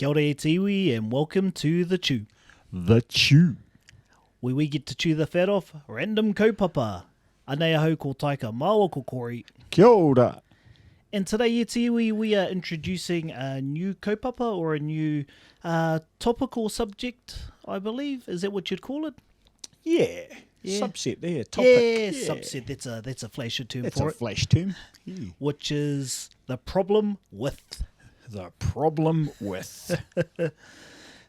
Kia ora e te iwi and welcome to The Chew. The Chew. Where we get to chew the fat off random kaupapa. Anei ahau ko taika māua ko kori. Kia ora. And today e te iwi we are introducing a new kaupapa or a new topical subject, I believe. Is that what you'd call it? Yeah. Yeah. Subset there. Topic. Yeah, subset. That's a flasher term That's for a it. flash term. Yeah. Which is the problem with. The problem with.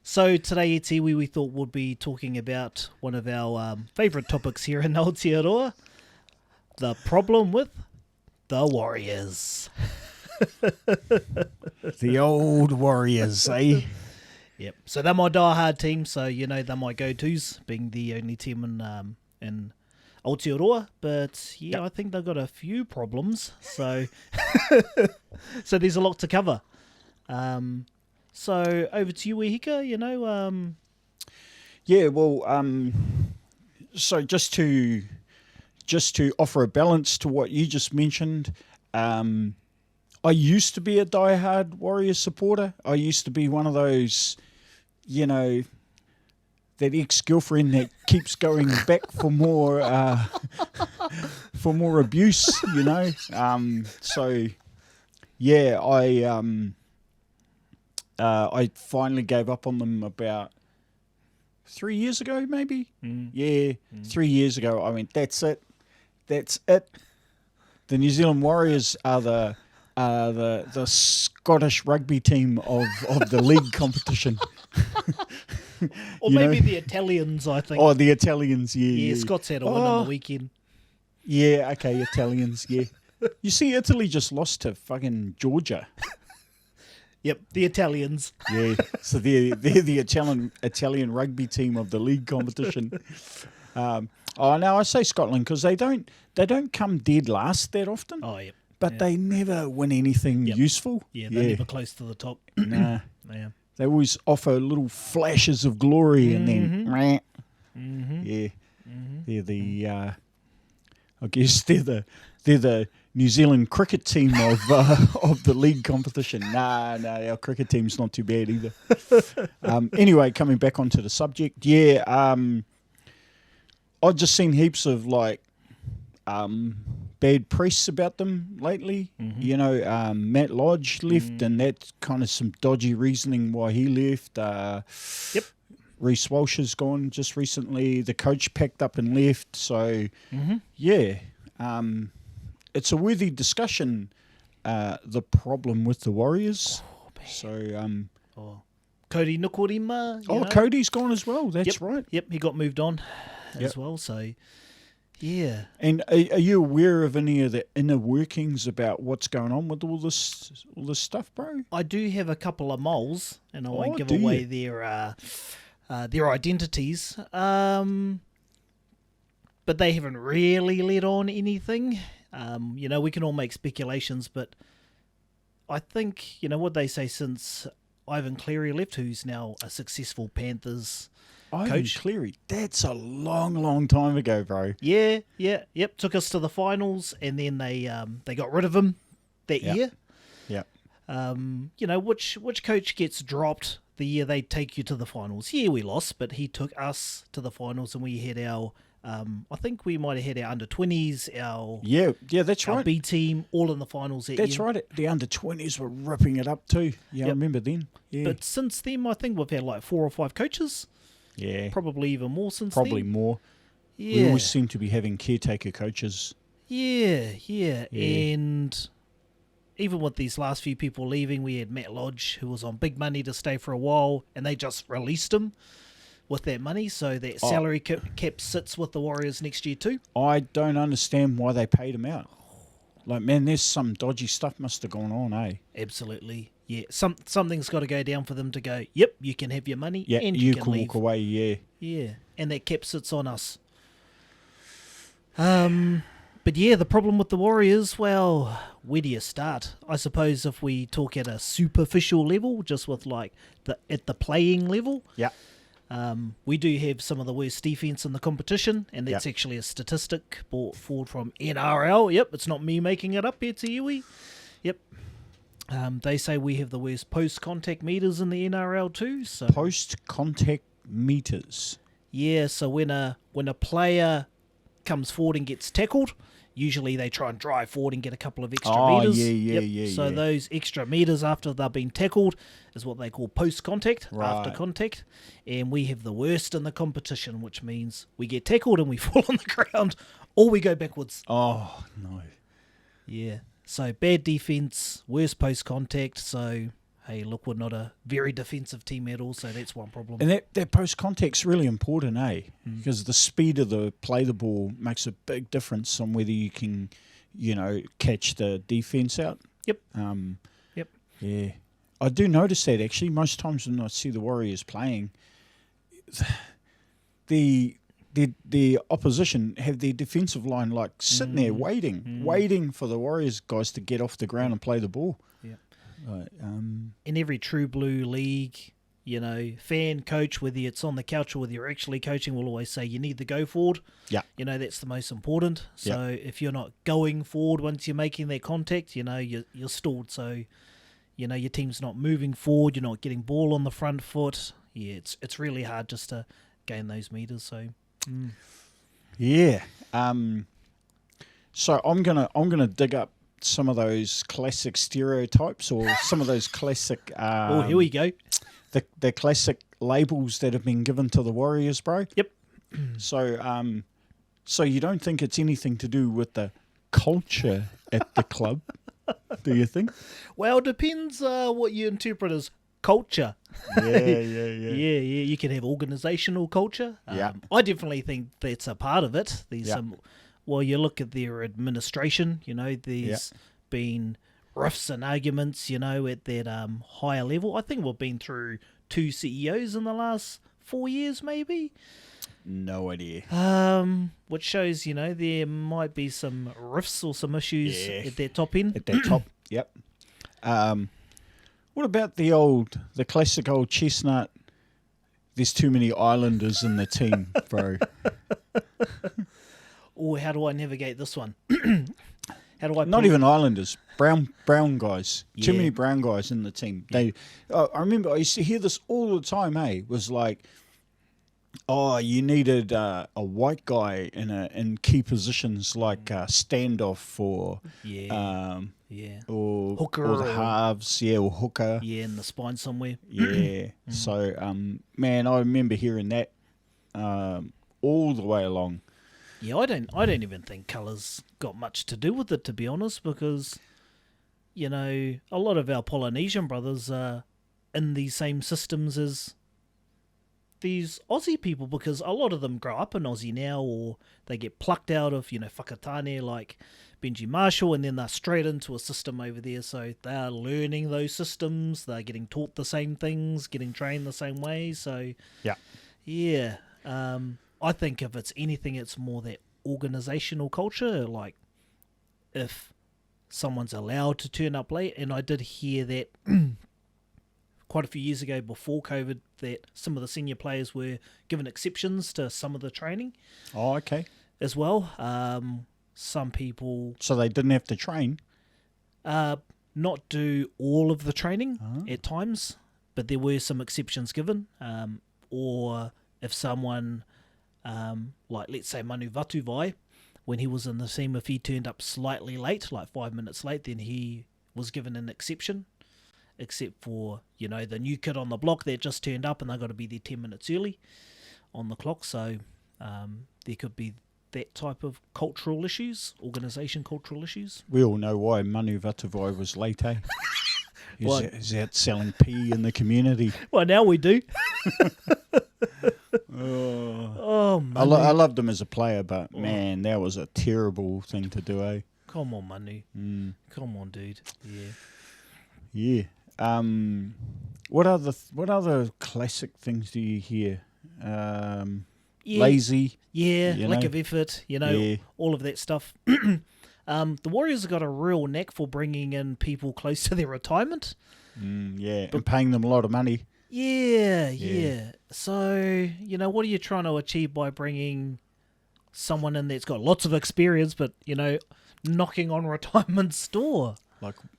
So today e te iwi we thought we'd be talking about one of our favourite topics here in Aotearoa. The problem with the Warriors. The old Warriors, eh? Yep. So they're my die-hard team, so you know they're my go-tos, being the only team in Aotearoa. But yeah, Yep. I think they've got a few problems. So so there's a lot to cover. So over to you, Wehika, you know. Yeah, well, so just to offer a balance to what you just mentioned, I used to be a diehard Warriors supporter. I used to be one of those, you know, that ex-girlfriend that keeps going back for more abuse, you know. So yeah, I finally gave up on them about 3 years ago, maybe. Yeah, 3 years ago. I went, that's it. The New Zealand Warriors are the Scottish rugby team of the league competition. Or You maybe know? the Italians, I think. Oh, the Italians, yeah. yeah, Scots had a win on the weekend. Yeah, okay, Italians, yeah. You see, Italy just lost to fucking Georgia. Yep, the Italians. Yeah, so they're the Italian rugby team of the league competition. No, I say Scotland because they don't come dead last that often. Oh, yep. But yeah. they never win anything Yep. useful. Yeah, they're never close to the top. Nah, Yeah. they always offer little flashes of glory and then, Mm-hmm. yeah, they're the. I guess they're the New Zealand cricket team of the league competition. Nah, our cricket team's not too bad either. Anyway, coming back onto the subject, yeah, I've just seen heaps of like bad press about them lately. You know, Matt Lodge left, and that's kind of some dodgy reasoning why he left. Yep. Reece Walsh has gone just recently. The coach packed up and left. So, yeah, it's a worthy discussion, the problem with the Warriors. So, Cody Nukorima. you know? Cody's gone as well. That's Yep. right. Yep, he got moved on as Yep. well. So, yeah. And are you aware of any of the inner workings about what's going on with all this stuff, bro? I do have a couple of moles, and I won't give do away you? their identities. But they haven't really let on anything. You know, we can all make speculations, but I think, you know, what they say since Ivan Cleary left, who's now a successful Panthers coach. Cleary, that's a long time ago, bro. Yep, took us to the finals, and then they got rid of him that Yep. year. Yeah. You know, which coach gets dropped the year they take you to the finals? Yeah, we lost, but he took us to the finals, and we had our, I think we might have had our under-20s, our That's our right. B team, all in the finals that That's year. right. The under-20s were ripping it up too. Yeah, I Yep. remember then. Yeah. But since then, I think we've had like 4 or 5 coaches, yeah. probably even more since Probably then. more. We Yeah, always seem to be having caretaker coaches. yeah, Yeah. and even with these last few people leaving, we had Matt Lodge, who was on big money to stay for a while, and they just released him with that money, so that salary cap sits with the Warriors next year too. I don't understand why they paid him out. Like, man, there's some dodgy stuff must have gone on, eh? Absolutely, yeah. Something's got to go down for them to go, yep, you can have your money, Yeah, and you can can leave. walk away, yeah. Yeah, and that cap sits on us. But yeah, the problem with the Warriors, well, where do you start? I suppose if we talk at a superficial level, just with like at the playing level, Yeah. We do have some of the worst defense in the competition, and that's Yep. actually a statistic brought forward from NRL. Yep, it's not me making it up here to you. Yep. They say we have the worst post-contact meters in the NRL too. So Post-contact meters. yeah, so when a player comes forward and gets tackled, usually they try and drive forward and get a couple of extra meters. So those extra meters after they've been tackled is what they call post-contact, after contact. And we have the worst in the competition, which means we get tackled and we fall on the ground or we go backwards. Oh, no. Yeah. So bad defence, worst post-contact. So, hey, look, we're not a very defensive team at all, so that's one problem. And that post-contact's really important, eh? Because the speed of the play the ball makes a big difference on whether you can, catch the defence out. Yep. Yep. Yeah. I do notice that, actually. Most times when I see the Warriors playing, the opposition have their defensive line sitting there waiting for the Warriors guys to get off the ground and play the ball. Yeah. In every true blue league, fan, coach, whether it's on the couch or whether you're actually coaching, will always say you need to go forward. Yeah. That's the most important. So if you're not going forward once you're making that contact, you're stalled. So, your team's not moving forward, you're not getting ball on the front foot. Yeah, it's really hard just to gain those meters. So. Yeah. So I'm gonna dig up some of those classic stereotypes or some of those classic. Oh, here we go. The classic labels that have been given to the Warriors, bro. Yep. So you don't think it's anything to do with the culture at the club, do you think? Well, it depends what you interpret as culture. Yeah. You can have organisational culture. I definitely think that's a part of it. There's some. Well, you look at their administration. There's been rifts and arguments. At that higher level. I think we've been through 2 CEOs in the last 4 years, maybe. No idea. Which shows there might be some rifts or some issues at that top end. At that top, yep. What about the classic old chestnut? There's too many Islanders in the team, bro. Or how do I navigate this one? How do I? Not even Islanders, brown guys. Yeah. Too many brown guys in the team. I remember I used to hear this all the time. Hey, was like, oh, you needed a white guy in key positions like standoff or or hooker or the halves, or hooker, in the spine somewhere. So man, I remember hearing that all the way along. Yeah, I don't even think colours got much to do with it, to be honest, because a lot of our Polynesian brothers are in these same systems as these Aussie people, because a lot of them grow up in Aussie now, or they get plucked out of whakatane like Benji Marshall, and then they're straight into a system over there. So they're learning those systems, they're getting taught the same things, getting trained the same way. So I think if it's anything, it's more that organisational culture, like if someone's allowed to turn up late. And I did hear that quite a few years ago before COVID that some of the senior players were given exceptions to some of the training. Oh, okay. As well. Some people... So they didn't have to train? Not do all of the training at times, but there were some exceptions given. Or if someone, like let's say Manu Vatuvai, when he was in the team, if he turned up slightly late, like 5 minutes late, then he was given an exception. Except for, the new kid on the block that just turned up and they got to be there 10 minutes early on the clock. So there could be that type of cultural issues, organisation cultural issues. We all know why Manu Vatuvai was late, eh? He's out selling pee in the community. Well, now we do. Manu. I loved him as a player, but man, that was a terrible thing to do, eh? Come on, Manu. Come on, dude. Yeah. What other classic things do you hear? Lazy. Yeah, lack of effort, all of that stuff. The Warriors have got a real knack for bringing in people close to their retirement. And paying them a lot of money. Yeah. So, what are you trying to achieve by bringing someone in that's got lots of experience, but, knocking on retirement's door?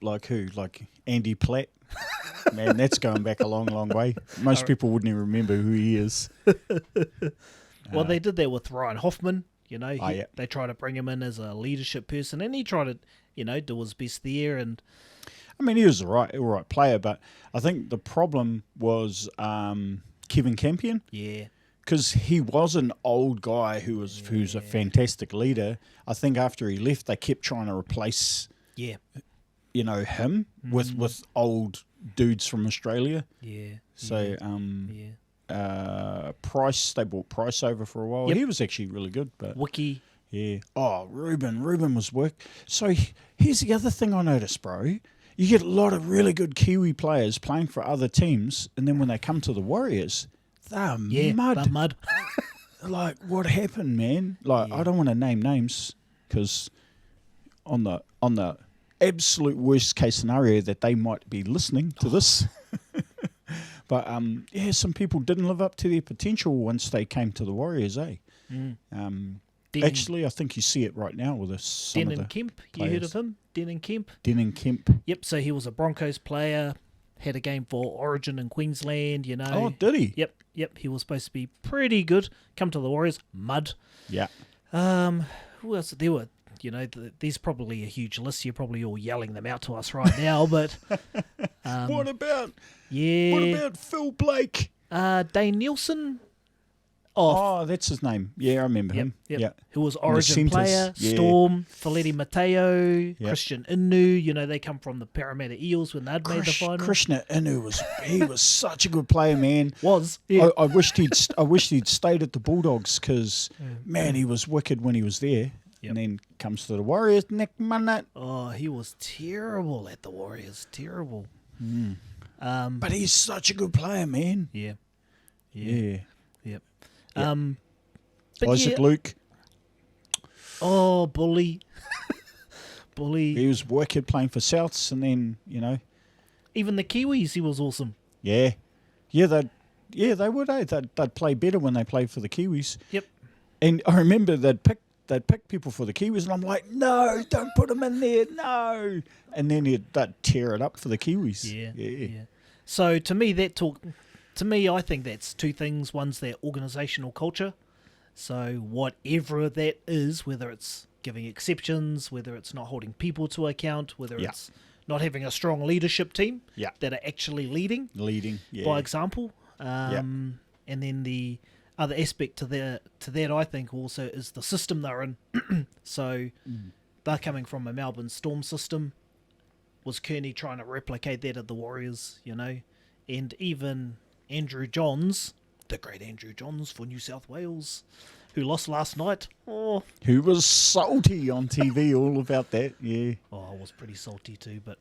Like who? Like Andy Platt? Man, that's going back a long, long way. Most people wouldn't even remember who he is. Well, they did that with Ryan Hoffman. You know, yeah. they tried to bring him in as a leadership person, and he tried to, you know, do his best there. And I mean, he was a right player, but I think the problem was Kevin Campion. Yeah. Because he was an old guy who's a fantastic leader. I think after he left, they kept trying to replace, you know, him with old dudes from Australia. Yeah. So, Price, they brought Price over for a while. Yep. He was actually really good, but Wiki. yeah. Oh, Ruben was work. So here's the other thing I noticed, bro. You get a lot of really good Kiwi players playing for other teams, and then when they come to the Warriors, they're mud. They're mud. Like, what happened, man? Like, I don't want to name names because on the absolute worst case scenario that they might be listening to this. But some people didn't live up to their potential once they came to the Warriors, eh? Actually, I think you see it right now with some of the Kemp. players. You heard of him? Denon Kemp. Yep. So he was a Broncos player. Had a game for Origin in Queensland. You know. Oh, did he? Yep. He was supposed to be pretty good. Come to the Warriors, mud. Yeah. Who else? There were. You know, there's probably a huge list. You're probably all yelling them out to us right now, but What about Phil Blake? Dane Nielsen? Oh, that's his name. Yeah, I remember him. Yep. Yeah. Who was Origin player, Yeah. Storm, Faleti Mateo, Christian Inu. You know, they come from the Parramatta Eels when they'd made the final. Christian Inu was such a good player, man. Yeah. I wished he'd stayed at the Bulldogs because man, he was wicked when he was there. Yep. And then comes to the Warriors, Nick Manat. Oh, he was terrible at the Warriors. Terrible. But he's such a good player, man. Yeah. Yeah. Yep. But Isaac Luke. Oh, Bully. Bully. He was wicked playing for Souths, and then, you know. Even the Kiwis, he was awesome. Yeah. Yeah, they would, eh? They'd play better when they played for the Kiwis. Yep. And I remember they'd pick people for the Kiwis, and I'm like, no, don't put them in there, no. And then they'd tear it up for the Kiwis. Yeah. So to me, I think that's two things. One's their organisational culture. So whatever that is, whether it's giving exceptions, whether it's not holding people to account, whether it's not having a strong leadership team that are actually leading by example. And then the other aspect to that, I think, also is the system they're in. So they're coming from a Melbourne Storm system. Was Kearney trying to replicate that at the Warriors, you know? And even Andrew Johns, the great Andrew Johns for New South Wales, who lost last night. Oh, who was salty on TV all about that, yeah. Oh, I was pretty salty too, but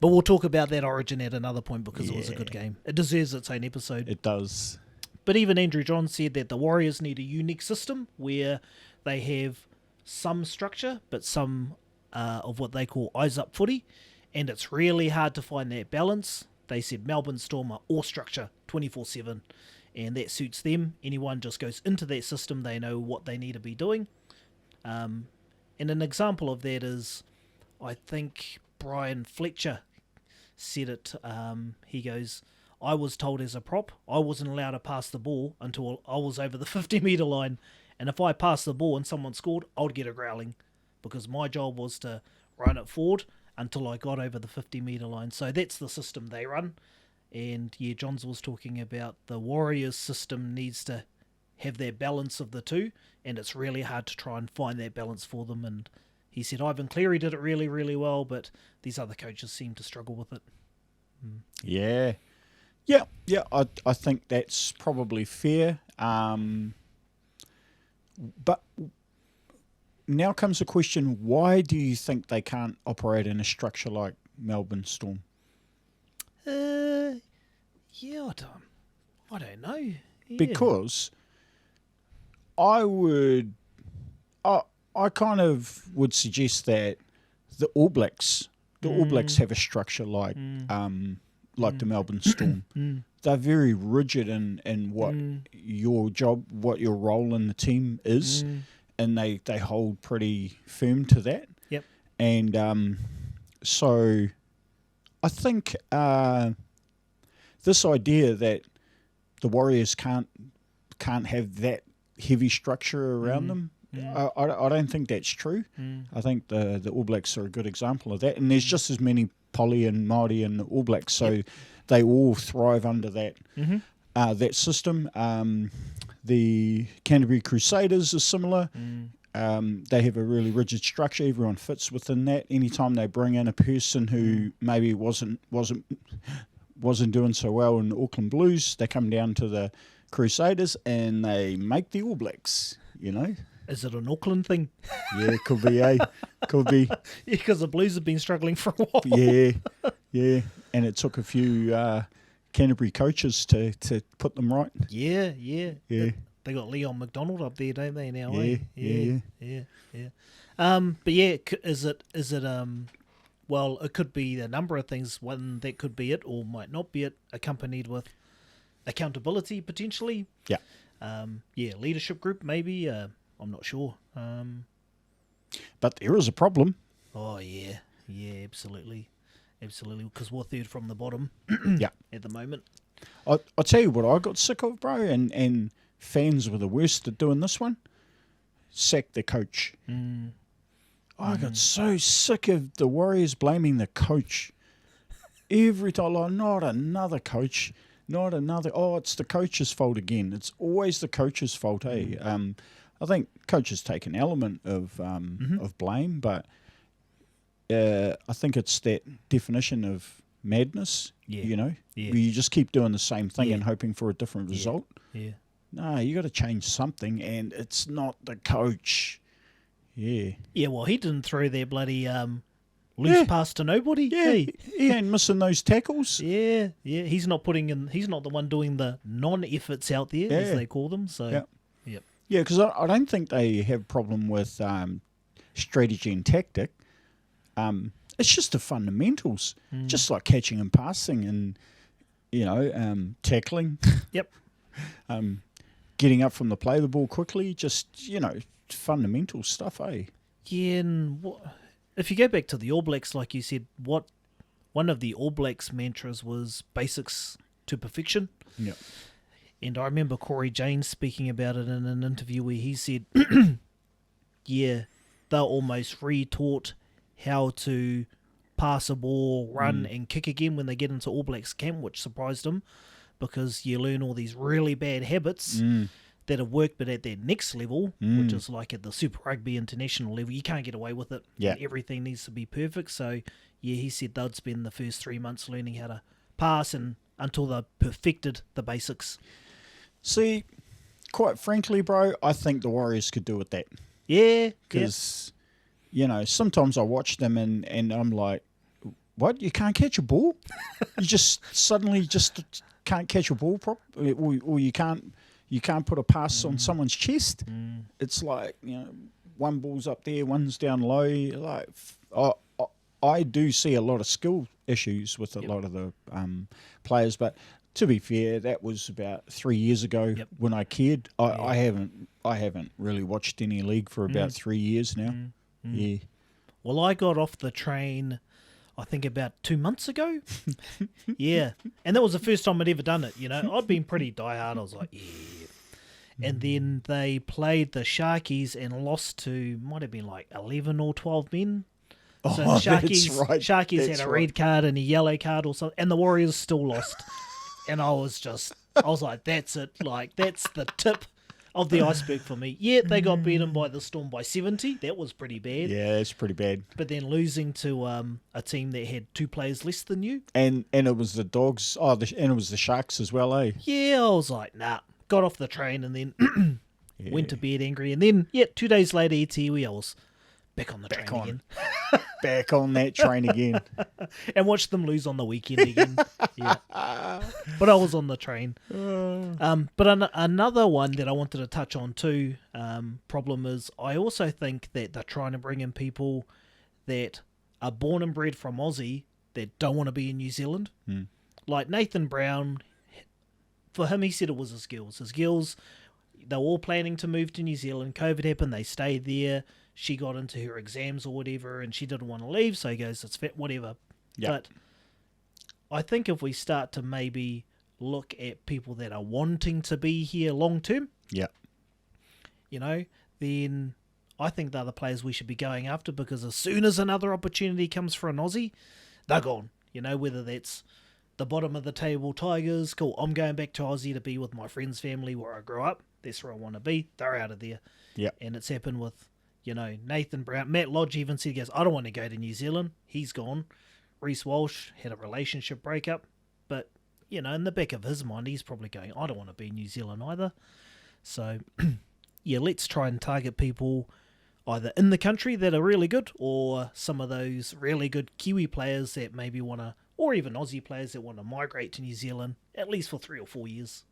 we'll talk about that Origin at another point because it was a good game. It deserves its own episode. It does. But even Andrew Johns said that the Warriors need a unique system where they have some structure, but some of what they call eyes up footy, and it's really hard to find that balance. They said Melbourne Storm are all structure 24/7, and that suits them. Anyone just goes into that system, they know what they need to be doing. And an example of that is, I think Brian Fletcher said it. He goes, I was told as a prop I wasn't allowed to pass the ball until I was over the 50-metre line, and if I passed the ball and someone scored, I would get a growling, because my job was to run it forward until I got over the 50-metre line. So that's the system they run. And Johns was talking about the Warriors system needs to have that balance of the two, and it's really hard to try and find that balance for them. And he said Ivan Cleary did it really, really well, but these other coaches seem to struggle with it. Yeah, I think that's probably fair. But now comes the question, why do you think they can't operate in a structure like Melbourne Storm? I don't know. Yeah. Because I kind of would suggest that the All Blacks have a structure like the Melbourne Storm. They're very rigid in what your job, what your role in the team is, and they hold pretty firm to that. Yep. And so I think this idea that the Warriors can't have that heavy structure around them, I don't think that's true. I think the All Blacks are a good example of that. And there's just as many Poly and Māori and All Blacks, so they all thrive under that that system. The Canterbury Crusaders are similar. They have a really rigid structure. Everyone fits within that. Anytime they bring in a person who maybe wasn't doing so well in Auckland Blues, they come down to the Crusaders and they make the All Blacks, you know. Is it an Auckland thing? Yeah, could be, eh? Could be. Yeah, because the Blues have been struggling for a while. Yeah. And it took a few Canterbury coaches to put them right. Yeah. They got Leon McDonald up there, don't they, now? Yeah. But yeah, is it well, it could be a number of things. One, that could be it or might not be it, accompanied with accountability, potentially. Yeah. Leadership group, maybe. I'm not sure. But there is a problem. Oh, yeah, absolutely. Because we're third from the bottom at the moment. I'll tell you what I got sick of, bro, and fans were the worst at doing this one. Sack the coach. I got so sick of the Warriors blaming the coach. Every time, like, not another coach, not another. Oh, it's the coach's fault again. It's always the coach's fault, eh? I think coaches take an element of blame, but I think it's that definition of madness, you know, where you just keep doing the same thing and hoping for a different result. Yeah. No, you got to change something, and it's not the coach. Yeah. Yeah, well, he didn't throw their bloody loose pass to nobody. Yeah, he ain't missing those tackles. Yeah. He's not the one doing the non-efforts out there, as they call them. So, Yeah, because I don't think they have a problem with strategy and tactic. It's just the fundamentals, just like catching and passing and, you know, tackling. Yep. Getting up from the play the ball quickly, just, you know, fundamental stuff, eh? Yeah, and if you go back to the All Blacks, like you said, one of the All Blacks mantras was basics to perfection. Yeah. And I remember Corey James speaking about it in an interview where he said, they're almost re-taught how to pass a ball, run and kick again when they get into All Blacks camp, which surprised him because you learn all these really bad habits that have worked, but at their next level, which is like at the Super Rugby international level, you can't get away with it. Yeah. Everything needs to be perfect. So, he said they'd spend the first 3 months learning how to pass and until they perfected the basics. See, quite frankly, bro, I think the Warriors could do with that. Yeah. Because, you know, sometimes I watch them and I'm like, what? You can't catch a ball? You just suddenly can't catch a ball properly? Or you can't put a pass on someone's chest? It's like, you know, one ball's up there, one's down low. Like, I do see a lot of skill issues with a lot of the players, but to be fair, that was about 3 years ago when I cared. I haven't really watched any league for about 3 years now. Yeah. Well, I got off the train, I think about 2 months ago. Yeah. And that was the first time I'd ever done it, you know. I'd been pretty diehard. I was like, And then they played the Sharkies and lost to, might have been like 11 or 12 men. So Sharkies had a red card and a yellow card or something, and the Warriors still lost. And I was like, that's it. Like, that's the tip of the iceberg for me. Yeah, they got beaten by the Storm by 70. That was pretty bad. Yeah, it's pretty bad. But then losing to a team that had 2 players less than you. And it was the Dogs. And it was the Sharks as well, eh? Yeah, I was like, nah. Got off the train and then went to bed angry. And then, 2 days later, I was back on the train again. Back on that train again. And watched them lose on the weekend again. Yeah. But I was on the train. But another one that I wanted to touch on too, problem is I also think that they're trying to bring in people that are born and bred from Aussie that don't want to be in New Zealand. Like Nathan Brown, for him, he said it was his skills. His skills, they were all planning to move to New Zealand. COVID happened. They stayed there. She got into her exams or whatever, and she didn't want to leave. So he goes, it's fit, whatever. Yep. But I think if we start to maybe look at people that are wanting to be here long term, Yeah. you know, then I think they're the players we should be going after, because as soon as another opportunity comes for an Aussie, they're gone. You know, whether that's the bottom of the table Tigers, cool, I'm going back to Aussie to be with my friend's family where I grew up. That's where I want to be. They're out of there. Yeah. And it's happened with, you know, Nathan Brown. Matt Lodge even said, he goes, I don't want to go to New Zealand. He's gone. Reece Walsh had a relationship breakup. But, you know, in the back of his mind, he's probably going, I don't want to be in New Zealand either. So, yeah, let's try and target people either in the country that are really good, or some of those really good Kiwi players that maybe want to, or even Aussie players that want to migrate to New Zealand, at least for 3 or 4 years.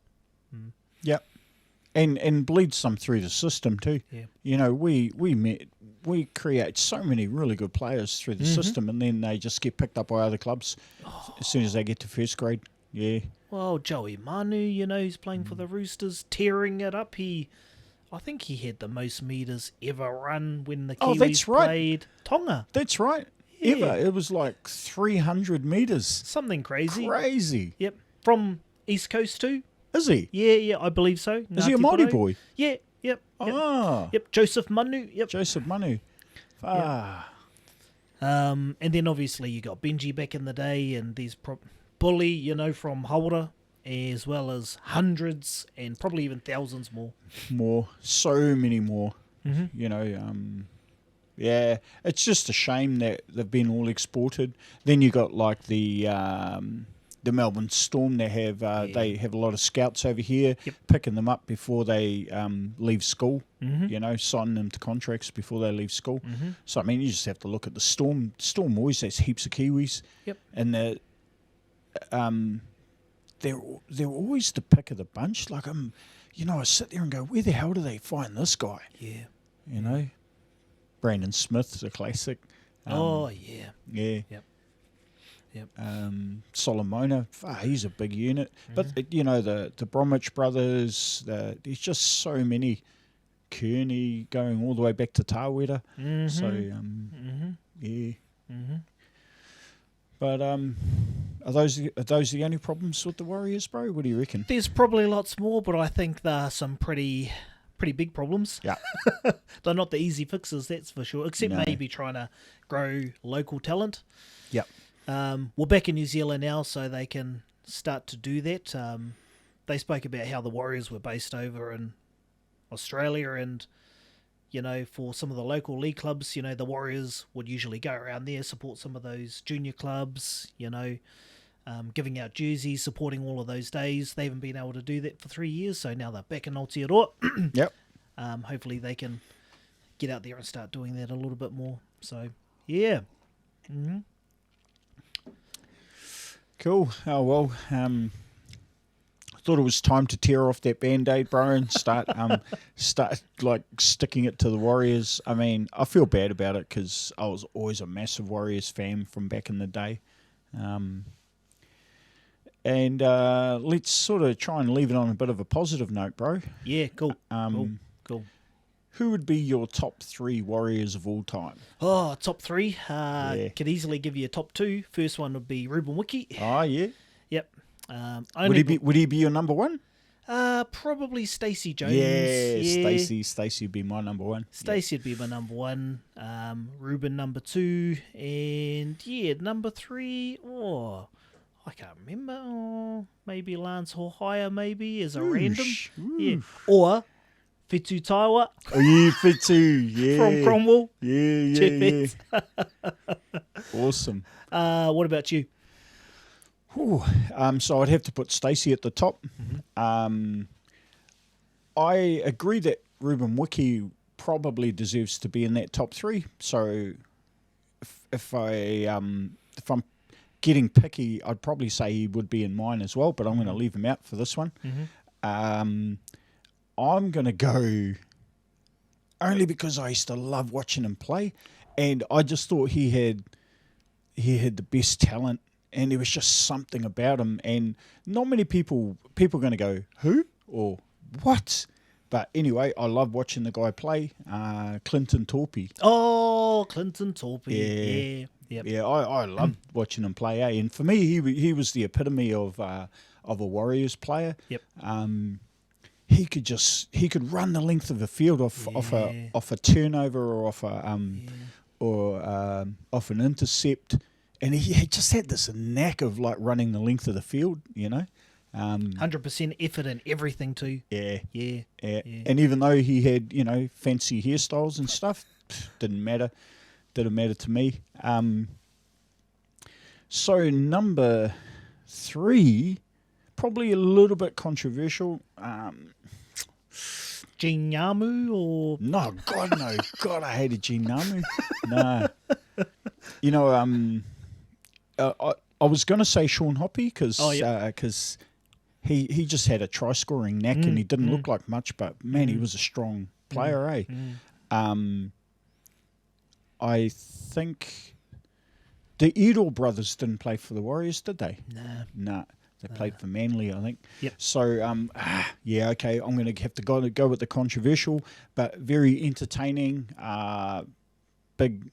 Yep. And bleed some through the system too. Yeah. You know, we create so many really good players through the system, and then they just get picked up by other clubs as soon as they get to first grade. Yeah. Well, Joey Manu, you know, he's playing for the Roosters, tearing it up. I think he had the most metres ever run when the Kiwis that's right. played Tonga. That's right. Yeah. Ever. It was like 300 metres. Something crazy. Crazy. Yep. From East Coast too. Is he? Yeah, I believe so. Is he a Māori boy? Yeah, yep. Ah. Yep, Joseph Manu. Yep. Joseph Manu. Ah. And then obviously you got Benji back in the day, and there's Bully, you know, from Haura, as well as hundreds and probably even thousands more. More. So many more. You know, yeah. It's just a shame that they've been all exported. Then you got like the Melbourne Storm. They have a lot of scouts over here, picking them up before they leave school. You know, signing them to contracts before they leave school. So I mean, you just have to look at the Storm. Storm always has heaps of Kiwis. Yep. And they're always the pick of the bunch. Like you know, I sit there and go, where the hell do they find this guy? Yeah. You know, Brandon Smith's a classic. Oh yeah. Yeah. Yep. Solomona, he's a big unit. But, you know, the Bromwich brothers, there's just so many. Kearney going all the way back to Tāwera. So, yeah. But are those the only problems with the Warriors, bro? What do you reckon? There's probably lots more, but I think there are some pretty big problems. Yeah. They're not the easy fixes, that's for sure, except maybe trying to grow local talent. Yep. We're back in New Zealand now, so they can start to do that. They spoke about how the Warriors were based over in Australia, and, you know, for some of the local league clubs, you know, the Warriors would usually go around there, support some of those junior clubs, you know, giving out jerseys, supporting all of those days. They haven't been able to do that for 3 years, so now they're back in Aotearoa. Yep. Hopefully they can get out there and start doing that a little bit more. So, yeah. Cool. Oh, well, I thought it was time to tear off that Band-Aid, bro, and start like sticking it to the Warriors. I mean, I feel bad about it because I was always a massive Warriors fan from back in the day. And let's sort of try and leave it on a bit of a positive note, bro. Yeah, cool. Cool. Who would be your top 3 Warriors of all time? Oh, top 3. Could easily give you a top 2. First one would be Ruben Wiki. Oh, yeah. Yep. Would he be your number 1? Probably Stacey Jones. Yeah. Stacey would be my number 1. Stacey would be my number 1. Ruben number 2, and number 3. Oh, I can't remember. Oh, maybe Lance Hohaya, maybe as a random. Yeah. Or Fitu Taiwa. Oh, yeah, Fitu. Yeah. From Cromwell. Yeah. Awesome. What about you? Ooh, so I'd have to put Stacey at the top. I agree that Ruben Wiki probably deserves to be in that top 3. So if I'm getting picky, I'd probably say he would be in mine as well, but I'm going to leave him out for this one. I'm going to go only because I used to love watching him play, and I just thought he had the best talent, and there was just something about him, and not many people are going to go, who? Or what? But anyway, I love watching the guy play. Clinton Torpy. Oh, Clinton Torpy. Yeah. Yep. Yeah, I loved watching him play. And for me, he was the epitome of a Warriors player. Yep. He could run the length of the field off a turnover or off an intercept, and he just had this knack of like running the length of the field, 100% effort in everything too. Yeah. And even though he had fancy hairstyles and stuff, didn't matter to me. So number 3, probably a little bit controversial. Ngā Manu or No, God no. God, I hated Ngā Manu. No. I was going to say Sean Hoppy because he just had a try-scoring knack and he didn't look like much, but man, he was a strong player, eh? I think the Edel brothers didn't play for the Warriors, did they? Nah. They played for Manly, I think. Yep. So, okay, I'm going to have to go with the controversial, but very entertaining, big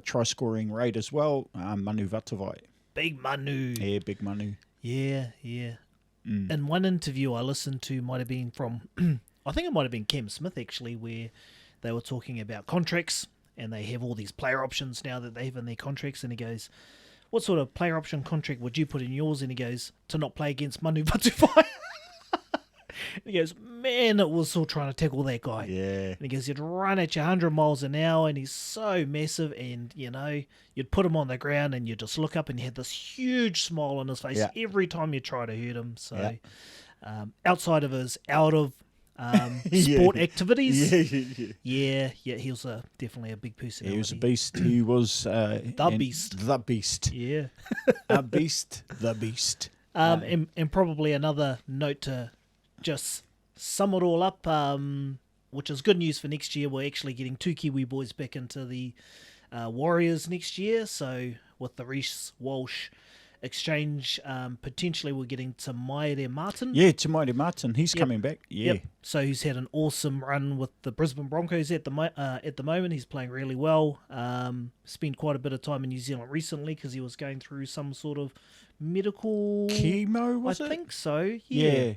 try-scoring rate as well, Manu Vatavai. Big Manu. Yeah, Big Manu. Yeah. In one interview I listened to, might have been from, I think it might have been Cam Smith actually, where they were talking about contracts, and they have all these player options now that they have in their contracts, and he goes, what sort of player option contract would you put in yours? And he goes, to not play against Manu Vatuvai. He goes, man, it was still trying to tackle that guy. Yeah. And he goes, you'd run at you 100 miles an hour, and he's so massive, and, you'd put him on the ground, and you just look up, and he had this huge smile on his face every time you try to hurt him. So, outside of his sport activities, he was definitely a big personality. He was a beast. He was the beast. The beast. Yeah, a beast. The beast. And probably another note to just sum it all up, which is good news for next year. We're actually getting 2 Kiwi boys back into the Warriors next year. So with the Reece Walsh exchange, potentially we're getting Tamaire Martin. Yeah, Tamaire Martin. He's coming back. Yeah. Yep. So he's had an awesome run with the Brisbane Broncos at the moment. He's playing really well. Spent quite a bit of time in New Zealand recently because he was going through some sort of medical chemo. I think so. Yeah.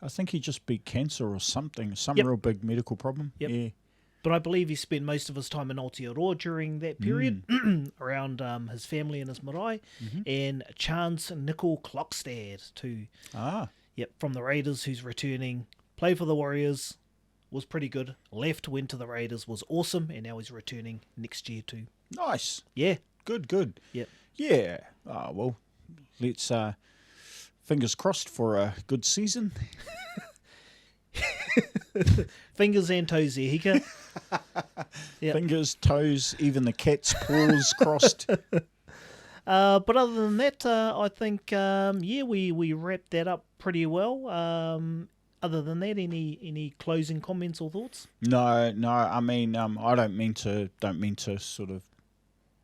I think he just beat cancer or something. Some real big medical problem. Yep. Yeah. But I believe he spent most of his time in Aotearoa during that period, around his family and his marae, and Chance Nickel Clockstad too. From the Raiders, who's returning, played for the Warriors, was pretty good. Left, went to the Raiders, was awesome, and now he's returning next year too. Nice. Yeah. Good. Yep. Yeah. Well, let's fingers crossed for a good season. Fingers and toes there, Hika. Fingers, toes, even the cat's paws crossed. But other than that, I think, we wrapped that up pretty well. Other than that, any closing comments or thoughts? No. I mean, I don't mean to sort of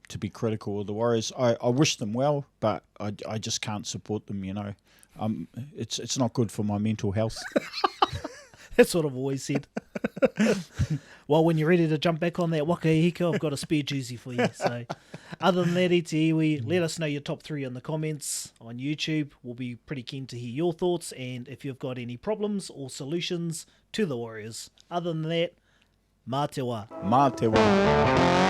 to be critical of the Warriors. I wish them well, but I just can't support them. It's not good for my mental health. That's what I've always said. Well, when you're ready to jump back on that Whakatipu, I've got a spare jersey for you. So, other than that, Itiiwi, let us know your top 3 in the comments on YouTube. We'll be pretty keen to hear your thoughts, and if you've got any problems or solutions to the Warriors. Other than that, mā te wā. Mā te wā.